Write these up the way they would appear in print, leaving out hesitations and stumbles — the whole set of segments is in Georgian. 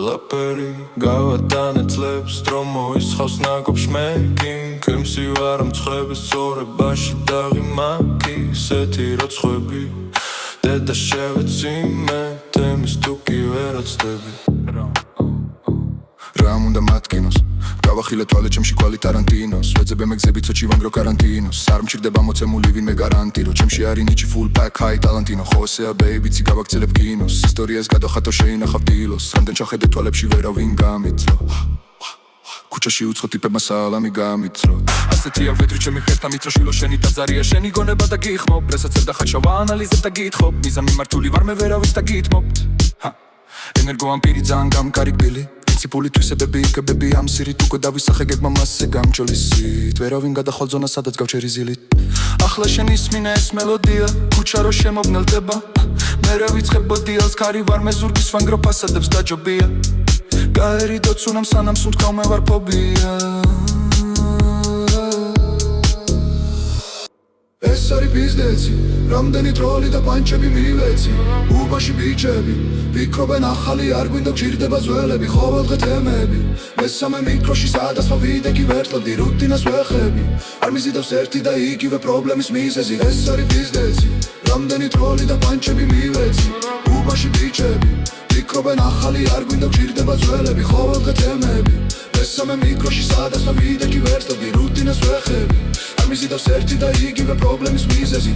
ყველაფერი გავატანეთლებს რომ მოისხავს ნაკობს მეგი ქემსი ვარ მცხების წორებაში დაღიმაკი ისეთი როცხები დედა შევეცი მე თემის თუკი ვერაცდები რამ უნდა მათკინოს გავახილე თვალე ჩემში კვალი ტარანტინოს ვეძებე მეგზები ცოჩი ვანგრო კარანტინოს არ მჭირდება მოცემული ვინმე გარანტირო ჩემში არის ნიჩი full pack high ტალანტინო ხოსეა ბეიბიცი გავაგრძელებ კინოს ისტორიას გადახატო შეინახავ დილოს რამდენ ჩახედე თვალებში ვერავინ გამიწრო ქუჩაში უცხო ტიპებმა სალამი გამიწრო ასეთია ვედრი ჩემი ხერთა მიწრო შილო შენი დაძარია შენი გონება და გიხმობ რასაცებ და ხაჩავა ანალიზებ და გითხობ მიზანი მართული ვარ მე ვერავის და გითმობთ ენერგო ამპირი ძალიან გამკარი გბილი პრინციპული თვისებები იქებები ამ სირით უკვე დავისახე გეგმა მასზე გამჭოლისით ვერავინ გადახვალ ზონა სადაც გავჩერი ზილით ახლა შენ ისმინე ეს მელოდია ქუჩა რო შემოგნელდება მე რა ვიწყებ ბოდიალს ქარი ვარ მე ზურგის ვანგრო ფასადებს დაჯობია გაერიდო ცუნამ სანამ სუნთქავ მე ვარ ფობია ეს არის ბიზნესი რამდენი ტროლი და პანჩები მივეცი უბაში ბიჭები ვიქრობენ ახალი არ გვინდა გჭირდება ძველები ყოველდღე თემები მესამე მიკროში სადასვა ვიდექი ვერტლობდი რუტინას ვეხები არ მიზიდავს ერთი და იგივე პრობლემის მიზეზი ეს არის ბიზნესი რამდენი ტროლი და პანჩები მივეცი უბაში ბიჭები ვიქრობენ ახალი არ გვინდა გჭირდება ძველები ყოველდღე თემები მესამე მიკროში სადასვა ვიდექი ვერტლობდი რუტინას ვეხები არ მიზიდავს ერთი და იგივე პრობლემის მიზეზი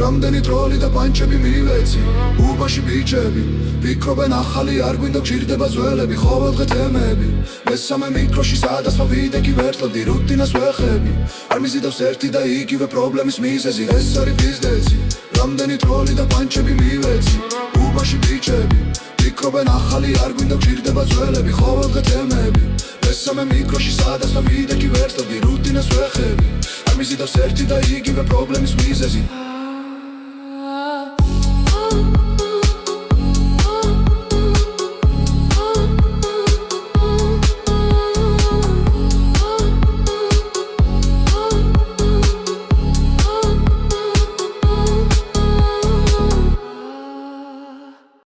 რამდენი ტროლი და პანჩები მივეცი უბაში ბიჭები ვიქრობენ ახალი არ გვინდა გჭირდება ძველები ყოველდღე თემები მესამე მიკროში სადასვა ვიდექი ვერტლობდი რუტინას ვეხები არ მიზიდავს ერთი და იგივე პრობლემის მიზეზი ეს არის ბიზნესი რამდენი ტროლი და პანჩები მივეცი უბაში ბიჭები ვიქრობენ ახალი არ გვინდა გჭირდება ძველები ყოველდღე თემები მესამე მიკროში სადასვა ვიდექი ვერტლობდი რუტინას ვეხები არ მიზიდავს ერთი და იგივე პრობლემის მიზეზი